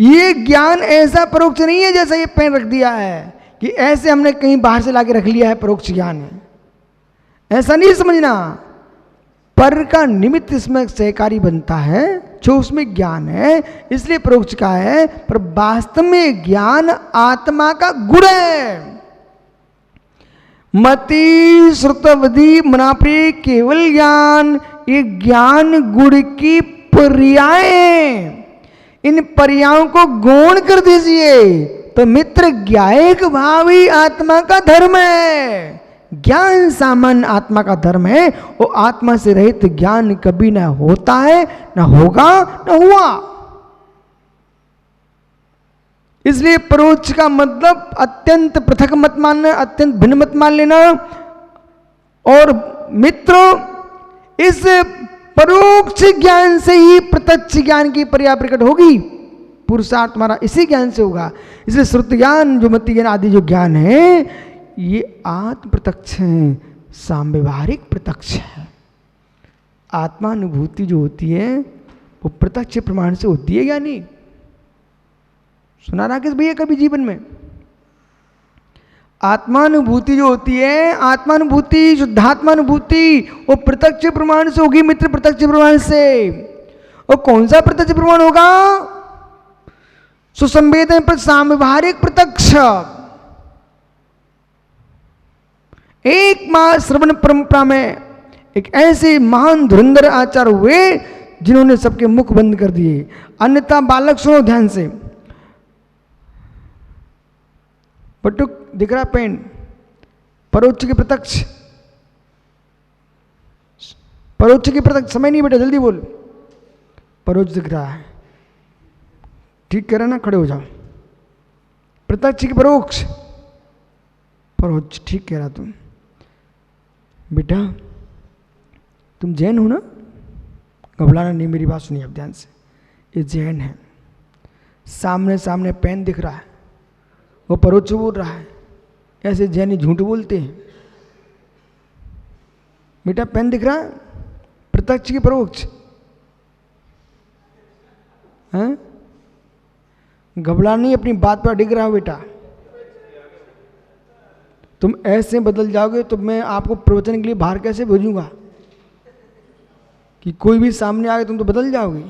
ये ज्ञान ऐसा परोक्ष नहीं है जैसा ये पेन रख दिया है कि ऐसे हमने कहीं बाहर से लाके रख लिया है परोक्ष ज्ञान है, ऐसा नहीं समझना। पर का निमित्त इसमें सहकारी बनता है, जो उसमें ज्ञान है इसलिए परोक्ष का है, पर वास्तव में ज्ञान आत्मा का गुण है। मति श्रुतवधि मनाप्रिय केवल ज्ञान, ये ज्ञान गुण की पर्याय, इन पर्यायों को गौण कर दीजिए तो मित्र ज्ञायक भाव ही आत्मा का धर्म है। ज्ञान सामान्य आत्मा का धर्म है, वो आत्मा से रहित ज्ञान कभी ना होता है, ना होगा, ना हुआ। इसलिए परोक्ष का मतलब अत्यंत पृथक मत मानना, अत्यंत भिन्न मत मान लेना। और मित्रों, इस परोक्ष ज्ञान से ही प्रत्यक्ष ज्ञान की पर्याय प्रकट होगी। पुरुषार्थ हमारा इसी ज्ञान से होगा। इसलिए श्रुति ज्ञान, जो मति ज्ञान आदि जो ज्ञान है, ये आत्म प्रत्यक्ष है, साम्यवहारिक प्रत्यक्ष है। आत्मानुभूति जो होती है वो प्रत्यक्ष प्रमाण से होती है या नहीं? सुना राकेश भैया कभी जीवन में? आत्मानुभूति जो होती है, आत्मानुभूति, शुद्धात्मानुभूति, वो प्रत्यक्ष प्रमाण से होगी मित्र, प्रत्यक्ष प्रमाण से। और कौन सा प्रत्यक्ष प्रमाण होगा? सुसंवेदन पर साम्यवहारिक प्रत्यक्ष। एक मां श्रवण परंपरा में एक ऐसे महान धुरंधर आचार्य हुए जिन्होंने सबके मुख बंद कर दिए। अन्यथा बालक सुनो ध्यान से, बटुक दिख रहा पेन, परोक्ष के प्रत्यक्ष, परोक्ष के प्रत्यक्ष, समय नहीं बेटा जल्दी बोल। परोक्ष दिख रहा है, ठीक कह रहा ना, खड़े हो जाओ। प्रत्यक्ष की परोक्ष, परोक्ष ठीक कह रहा तुम। बेटा तुम जैन हो ना? घबराना नहीं, मेरी बात सुनिए अब ध्यान से। ये जैन है, सामने सामने पेन दिख रहा है, वो परोक्ष बोल रहा है। ऐसे जैनी झूठ बोलते हैं। बेटा पेन दिख रहा है, प्रत्यक्ष की परोक्ष है? घबरा नहीं, अपनी बात पर डिग रहा हो बेटा। तुम ऐसे बदल जाओगे तो मैं आपको प्रवचन के लिए बाहर कैसे भेजूंगा? कि कोई भी सामने आए तुम तो बदल जाओगे।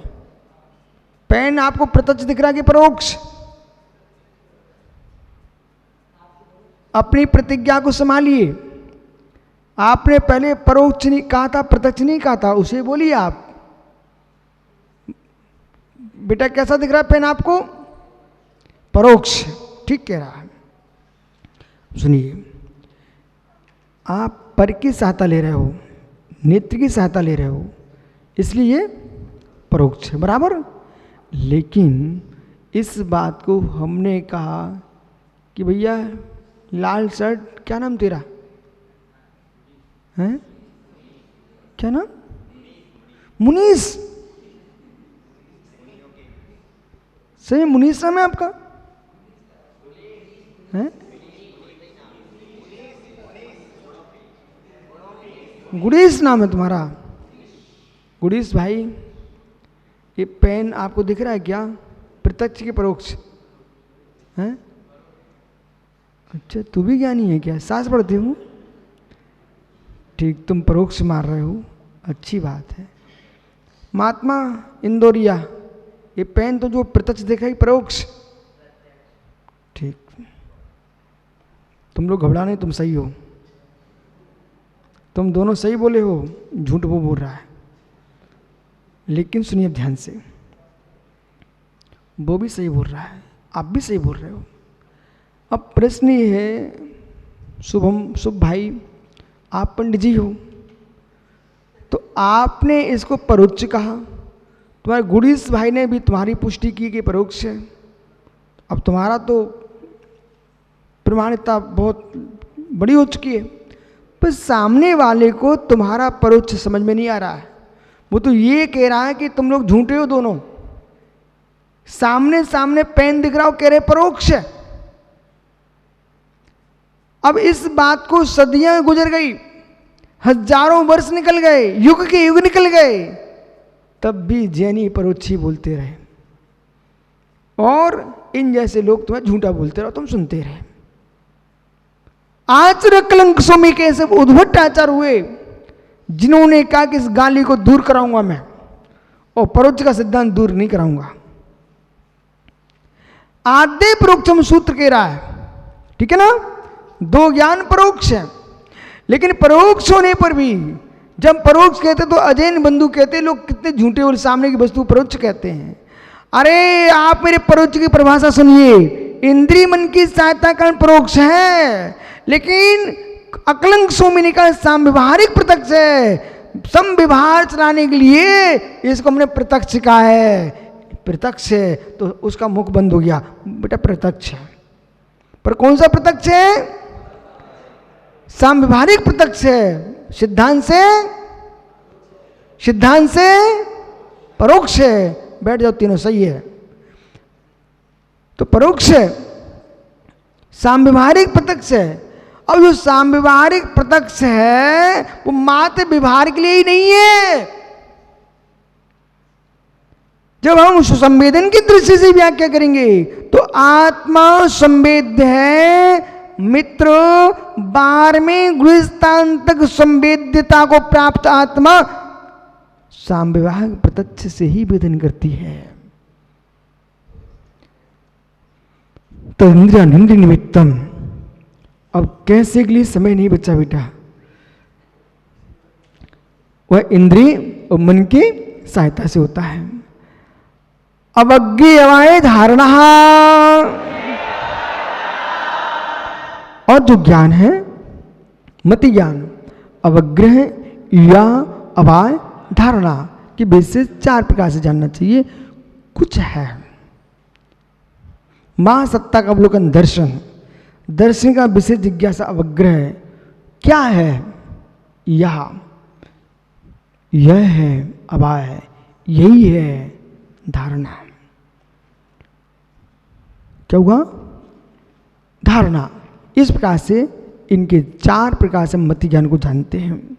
पेन आपको प्रत्यक्ष दिख रहा है कि परोक्ष? अपनी प्रतिज्ञा को संभालिए। आपने पहले परोक्ष नहीं कहा था, प्रत्यक्ष नहीं कहा था, उसे बोलिए आप। बेटा कैसा दिख रहा है पेन आपको? परोक्ष, ठीक कह रहा है। सुनिए, आप पर की सहायता ले रहे हो, नेत्र की सहायता ले रहे हो, इसलिए ये परोक्ष है, बराबर। लेकिन इस बात को हमने कहा कि भैया लाल शर्ट, क्या नाम तेरा है? क्या नाम? मुनीस। सही मुनीस नाम है आपका? है? गुड़ीस नाम है तुम्हारा? गुड़ीस भाई, ये पेन आपको दिख रहा है क्या? प्रत्यक्ष के परोक्ष है? अच्छा, तू भी ज्ञानी है क्या? सांस पढ़ते हो? ठीक, तुम परोक्ष मार रहे हो, अच्छी बात है। महात्मा इंदौरिया, ये पेन तो जो प्रत्यक्ष देखा ही परोक्ष, ठीक। तुम लोग घबरा नहीं, तुम सही हो, तुम दोनों सही बोले हो, झूठ वो बोल रहा है। लेकिन सुनिए ध्यान से, वो भी सही बोल रहा है, आप भी सही बोल रहे हो। अब प्रश्न ये है, शुभ भाई, आप पंडित जी हो, तो आपने इसको परोक्ष कहा, तुम्हारे गुड़ीस भाई ने भी तुम्हारी पुष्टि की कि परोक्ष है। अब तुम्हारा तो प्रमाणिकता बहुत बड़ी हो चुकी है, पर सामने वाले को तुम्हारा परोक्ष समझ में नहीं आ रहा है। वो तो ये कह रहा है कि तुम लोग झूठे हो दोनों। सामने सामने पेन दिख रहा हो, कह रहे परोक्ष है। अब इस बात को सदियां गुजर गई, हजारों वर्ष निकल गए, युग के युग निकल गए, तब भी जैनी परोक्ष ही बोलते रहे। और इन जैसे लोग तुम्हें झूठा बोलते रहो, तुम सुनते रहे। आचर कलंक सोमी के सब उद्भट आचार हुए जिन्होंने कहा कि इस गाली को दूर कराऊंगा मैं, और परोक्ष का सिद्धांत दूर नहीं कराऊंगा। आद्य परोक्षम सूत्र कह रहा है, ठीक है ना, दो ज्ञान परोक्ष है, लेकिन परोक्ष होने पर भी जब परोक्ष कहते तो अजैन बंधु कहते लोग कितने झूठे और सामने की वस्तु परोक्ष कहते हैं। अरे आप मेरे परोक्ष की परिभाषा सुनिए, इंद्रिय मन की सहायता कारण परोक्ष है, लेकिन अकलंक सोमिनी का सामव्यवहारिक प्रत्यक्ष है। समव्यवहार चलाने के लिए इसको हमने प्रत्यक्ष कहा है। प्रत्यक्ष है तो उसका मुख बंद हो गया, बेटा प्रत्यक्ष है। पर कौन सा प्रत्यक्ष है? सामव्यवहारिक प्रत्यक्ष है। सिद्धांत से परोक्ष है। बैठ जाओ, तीनों सही है। तो परोक्ष है, सामव्यवहारिक प्रत्यक्ष है। अब जो सामव्यवहारिक प्रत्यक्ष है वो मात्र व्यवहार के लिए ही नहीं है। जब हम सुसंवेदन की दृष्टि से व्याख्या करेंगे तो आत्मा संवेद्य है। मित्र 12वें गृहस्थांतक संवेद्यता को प्राप्त आत्मा सामव्यवहारिक प्रत्यक्ष से ही वेदन करती है। तो इंद्रिया निंद्र निमित्तम, अब कैसे के लिए समय नहीं बचा बेटा, वह इंद्रिय और मन की सहायता से होता है। अवज्ञेयवाय धारणा, और जो ज्ञान है मति ज्ञान, अवग्रह या अवाय धारणा की बेसिस 4 प्रकार से जानना चाहिए। कुछ है महासत्ता का अवलोकन दर्शन, दर्शन का विशेष जिज्ञासा अवग्रह क्या है, यह है अवाय, यही है धारणा। क्या हुआ? धारणा। इस प्रकार से इनके 4 प्रकार से मति ज्ञान को जानते हैं।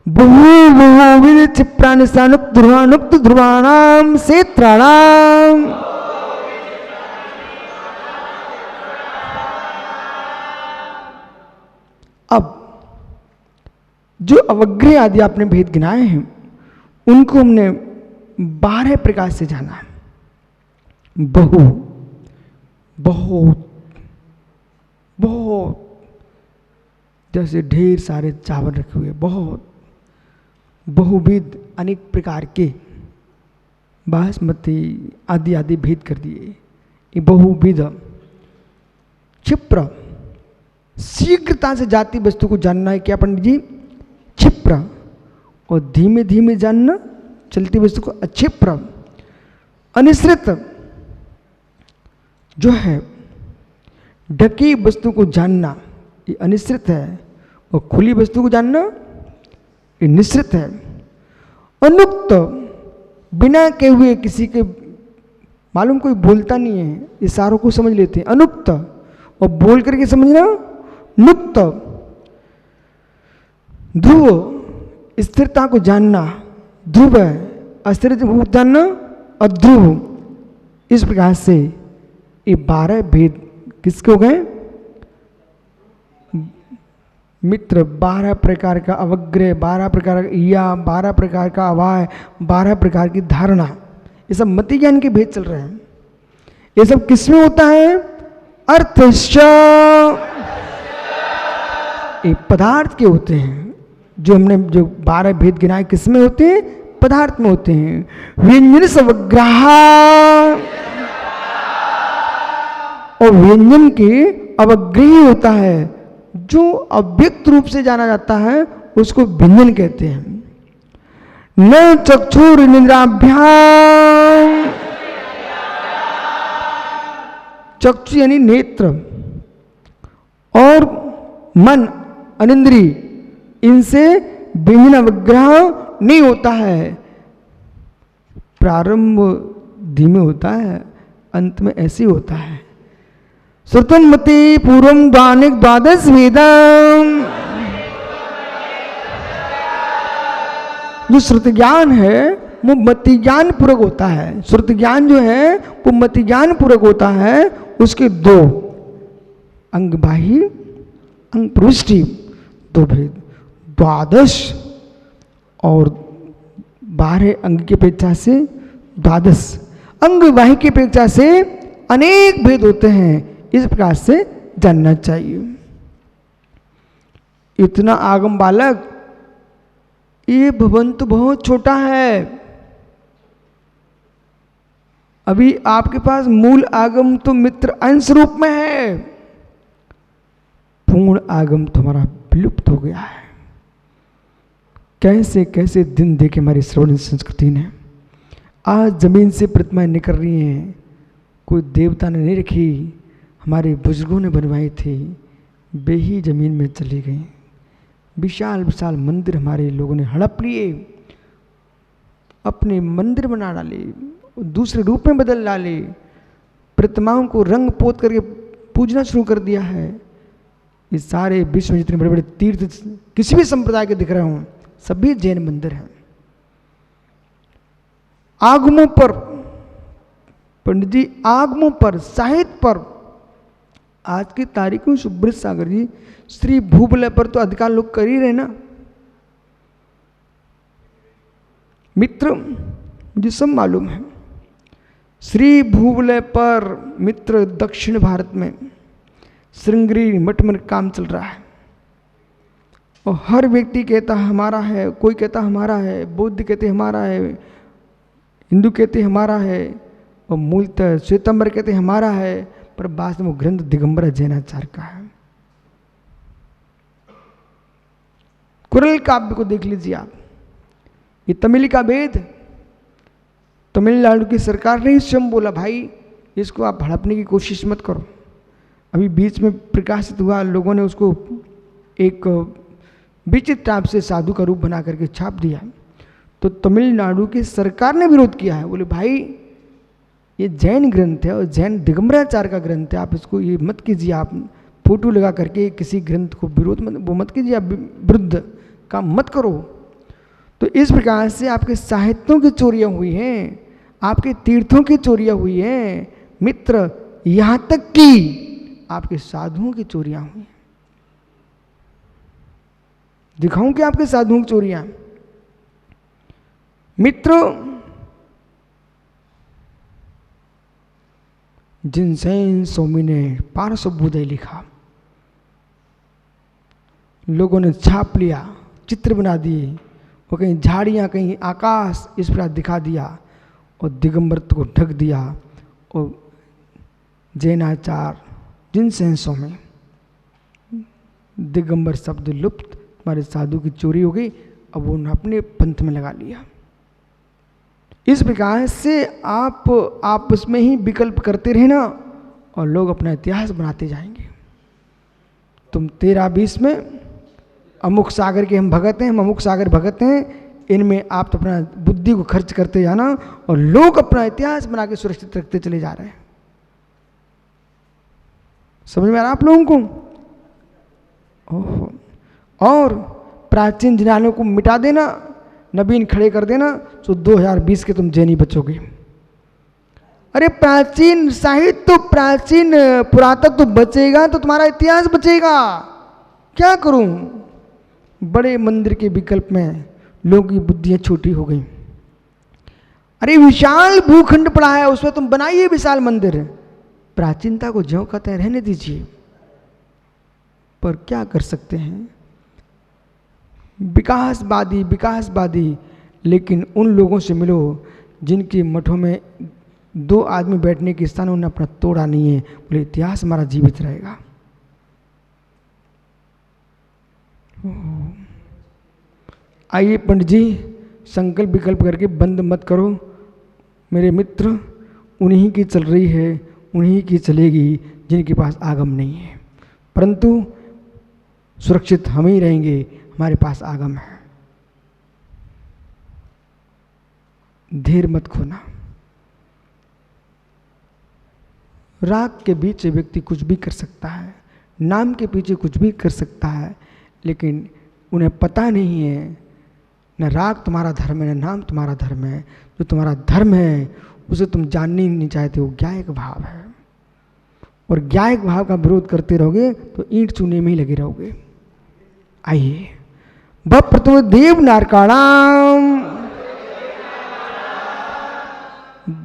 बहुविध क्षिप्रानुक्त ध्रुवानुक्त ध्रुवाणाम क्षेत्राणाम, अब जो अवग्रह आदि आपने भेद गिनाए हैं उनको हमने 12 प्रकार से जाना। बहुत जैसे ढेर सारे चावल रखे हुए, बहुविध अनेक प्रकार के बासमती आदि आदि भेद कर दिए। ये बहुविध। क्षिप्र, शीघ्रता से जाती वस्तु को जानना है क्या पंडित जी? क्षिप्र। और धीमे धीमे जानना चलती वस्तु को अक्षिप्र। अनिश्रित जो है ढकी वस्तु को जानना ये अनिश्रित है, और खुली वस्तु को जानना ये निश्चित है। अनुक्त, बिना कहे हुए किसी के मालूम कोई बोलता नहीं है, इशारों को समझ लेते हैं अनुक्त, और बोल करके समझना नुक्त। ध्रुव, स्थिरता को जानना ध्रुव है, अस्थिर को जानना अध्रुव। इस प्रकार से ये 12 भेद किसके हो गए? मित्र 12 प्रकार का अवग्रह, 12 प्रकार का या 12 प्रकार का अवाय, 12 प्रकार की धारणा, ये सब मति ज्ञान के भेद चल रहे हैं। ये सब किसमें होता है? अर्थश्च, ये पदार्थ के होते हैं। जो हमने जो 12 भेद गिनाए किसमें होते हैं? पदार्थ में होते हैं। व्यंजन सवग्रह, और व्यंजन के अवग्रही होता है। जो अव्यक्त रूप से जाना जाता है उसको व्यंजन कहते हैं। न चक्षुर निद्राभ्याम, चक्षु यानी नेत्र, और मन अनिंद्रिय, इनसे व्यंजन अवग्रह नहीं होता है। प्रारंभ धीमे होता है, अंत में ऐसे होता है। श्रुतम मते पूर्वम द्वादश वेदम, जो श्रुत ज्ञान है वो मति ज्ञान पूर्वक होता है। श्रुति ज्ञान जो है वो मति ज्ञान पूर्वक होता है। उसके दो अंग बाही अंग प्रविष्टि, दो भेद, द्वादश और 12 अंग की अपेक्षा से द्वादश अंग बाही की अपेक्षा से अनेक भेद होते हैं। इस प्रकार से जानना चाहिए। इतना आगम बालक, ये भवन तो बहुत छोटा है। अभी आपके पास मूल आगम तो मित्र अंश रूप में है, पूर्ण आगम तुम्हारा विलुप्त हो गया है। कैसे कैसे दिन देखे हमारी श्रवण संस्कृति ने। आज जमीन से प्रतिमाएं निकल रही हैं, कोई देवता ने नहीं रखी, हमारे बुजुर्गों ने बनवाई थी, वे ही जमीन में चली गई। विशाल विशाल मंदिर हमारे लोगों ने हड़प लिए, अपने मंदिर बना डाले, दूसरे रूप में बदल डाले, प्रतिमाओं को रंग पोत करके पूजना शुरू कर दिया है। ये सारे विश्व में जितने बड़े बड़े तीर्थ किसी भी संप्रदाय के दिख रहे हों, सभी जैन मंदिर हैं। आगमों पर पंडित जी, आगमों पर, साहित्य पर, आज की तारीख में सुब्रत सागर जी श्री भूबलय पर तो अधिकार लोग कर ही रहे ना मित्र, मुझे सब मालूम है। श्री भूबलय पर मित्र दक्षिण भारत में श्रृंगेरी मठ में काम चल रहा है, और हर व्यक्ति कहता है हमारा है, कोई कहता हमारा है, बौद्ध कहते हमारा है, हिंदू कहते हमारा है, और मूलतः श्वेतांबर कहते हमारा है, पर वास्तव में ग्रंथ दिगंबर जैनाचार्य का है। कुरल काव्य को देख लीजिए आप, ये तमिल का वेद, तमिलनाडु की सरकार ने स्वयं बोला भाई इसको आप हड़पने की कोशिश मत करो। अभी बीच में प्रकाशित हुआ, लोगों ने उसको एक विचित्र टाइप से साधु का रूप बना करके छाप दिया, तो तमिलनाडु की सरकार ने विरोध किया है। बोले भाई ये जैन ग्रंथ है और जैन दिगंबराचार्य का ग्रंथ है, आप इसको ये मत कीजिए, आप फोटो लगा करके किसी ग्रंथ को विरोध वो मत कीजिए, आप विरुद्ध काम मत करो। तो इस प्रकार से आपके साहित्यों की चोरियां हुई हैं, आपके तीर्थों की चोरियां हुई हैं मित्र, यहाँ तक कि आपके साधुओं की चोरियां हुई। दिखाऊं कि आपके साधुओं की चोरियां मित्र, जिनसेन स्वामी ने पारसोबोधय लिखा, लोगों ने छाप लिया, चित्र बना दिए, वो कहीं झाड़ियाँ कहीं आकाश इस प्रकार दिखा दिया और दिगंबरत्व को ढक दिया। और जैनाचार्य जिनसेन स्वामी, दिगंबर शब्द लुप्त, हमारे साधु की चोरी हो गई, अब वो अपने पंथ में लगा लिया। इस प्रकार से आप आपस में ही विकल्प करते रहे ना, और लोग अपना इतिहास बनाते जाएंगे। तुम 13-20 में अमुक सागर के हम भगत हैं, हम अमुक सागर भगत हैं, इनमें आप तो अपना बुद्धि को खर्च करते जाना, और लोग अपना इतिहास बना के सुरक्षित रखते चले जा रहे हैं। समझ में आ रहा आप लोगों को? ओहो, और प्राचीन जिनालों को मिटा देना, नवीन खड़े कर देना, तो 2020 के तुम जैनी बचोगे। अरे प्राचीन साहित्य तो, प्राचीन पुरातत्व तो बचेगा तो तुम्हारा इतिहास बचेगा। क्या करूं? बड़े मंदिर के विकल्प में लोगों की बुद्धियां छोटी हो गई। अरे विशाल भूखंड पड़ा है, उसमें तुम बनाइए विशाल मंदिर, प्राचीनता को ज्यों कहते हैं रहने दीजिए। पर क्या कर सकते हैं, विकासवादी विकासवादी। लेकिन उन लोगों से मिलो जिनके मठों में 2 आदमी बैठने के स्थान उन्होंने अपना तोड़ा नहीं है, बोले इतिहास हमारा जीवित रहेगा। आइए पंडित जी, संकल्प विकल्प करके बंद मत करो मेरे मित्र, उन्हीं की चल रही है, उन्हीं की चलेगी जिनके पास आगम नहीं है, परंतु सुरक्षित हम ही रहेंगे, हमारे पास आगम है। धैर्य मत खोना। राग के पीछे व्यक्ति कुछ भी कर सकता है, नाम के पीछे कुछ भी कर सकता है, लेकिन उन्हें पता नहीं है न राग तुम्हारा धर्म है, न नाम तुम्हारा धर्म है। जो तुम्हारा धर्म है उसे तुम जानने ही नहीं चाहते हो, ज्ञायक भाव है। और ज्ञायक भाव का विरोध करते रहोगे तो ईंट चूने में ही लगे रहोगे। आइए, भ प्रथम देव नारकाणाम,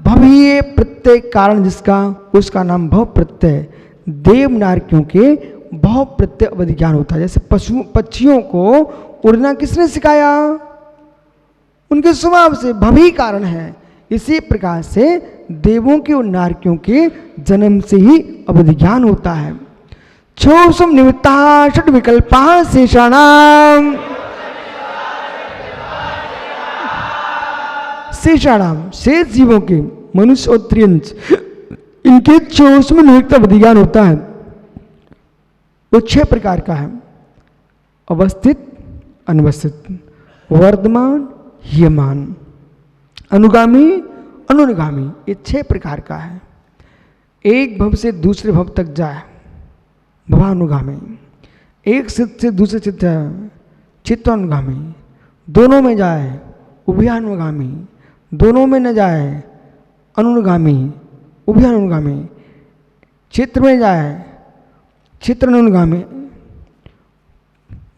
भव ये प्रत्यय कारण जिसका, उसका नाम भव प्रत्यय। देव नारकियों के भव प्रत्यय अवधि ज्ञान होता है। जैसे पक्षियों को उड़ना किसने सिखाया? उनके स्वभाव से, भव ही कारण है। इसी प्रकार से देवों के और नारकियों के जन्म से ही अवधि ज्ञान होता है। क्षोसम निमित्ता षट विकल्पा शेषाणाम, शेषाणाम शेष जीवों के, मनुष्य और त्रियंश, इनके 24 में नियुक्त अवधि ज्ञान होता है। वो 6 प्रकार का है। अवस्थित, अनवस्थित, वर्तमान, ह्यमान, अनुगामी, अनुगामी, ये 6 प्रकार का है। एक भव से दूसरे भव तक जाए, भवानुगामी। एक चित्त से दूसरे चित्त जाए, चित्तानुगामी। दोनों में जाए, उभयानुगामी। दोनों में न जाए, अनुगामी, उभयानुगामी। चित्र में जाए, चित्रानुगामी।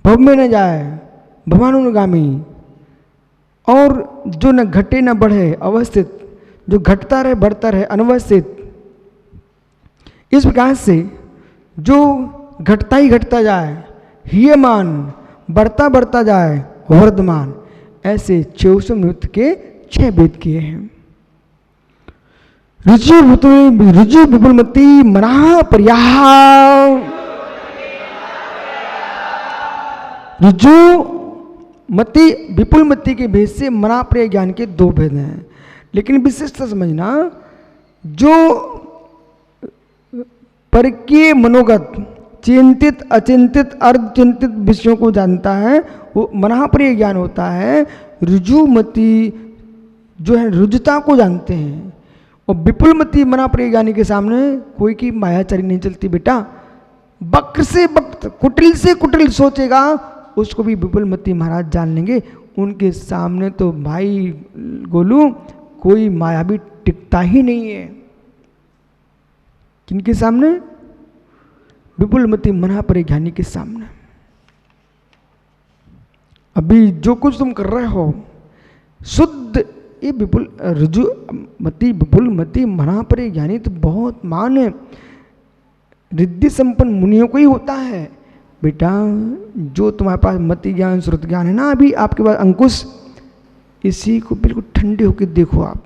भव में न जाए, भवानुगामी। और जो न घटे न बढ़े, अवस्थित, जो घटता रहे बढ़ता रहे, अनवस्थित। इस प्रकार से जो घटता ही घटता जाए, ह्यमान, बढ़ता बढ़ता जाए, वर्धमान, ऐसे 24 नियुक्त के 6 भेद किए हैं। ऋजु विपुलमती मना पर्याह, ऋजु मति विपुलमति के भेद से मना पर्याय ज्ञान के 2 भेद हैं। लेकिन विशिष्ट समझना, जो परकीय मनोगत, चिंतित अचिंतित अर्धचिंतित विषयों को जानता है, वो मना पर्याय ज्ञान होता है। ऋजुमति जो है रुजुता को जानते हैं। और विपुलमति मना पर्याय ज्ञानी के सामने कोई की मायाचारी नहीं चलती बेटा। वक्र से वक्त, कुटिल से कुटिल सोचेगा, उसको भी विपुलमति महाराज जान लेंगे। उनके सामने तो भाई गोलू कोई माया भी टिकता ही नहीं है। किनके सामने? विपुलमति मना पर्याय ज्ञानी के सामने। अभी जो कुछ तुम कर रहे हो शुद्ध, ये विपुल ऋजुमति विपुलमति मना पर्याय ज्ञानी तो बहुत मान है, रिद्धि संपन्न मुनियों को ही होता है बेटा। जो तुम्हारे पास मति ज्ञान श्रुत ज्ञान है ना, अभी आपके पास अंकुश, इसी को बिल्कुल ठंडे होकर देखो आप।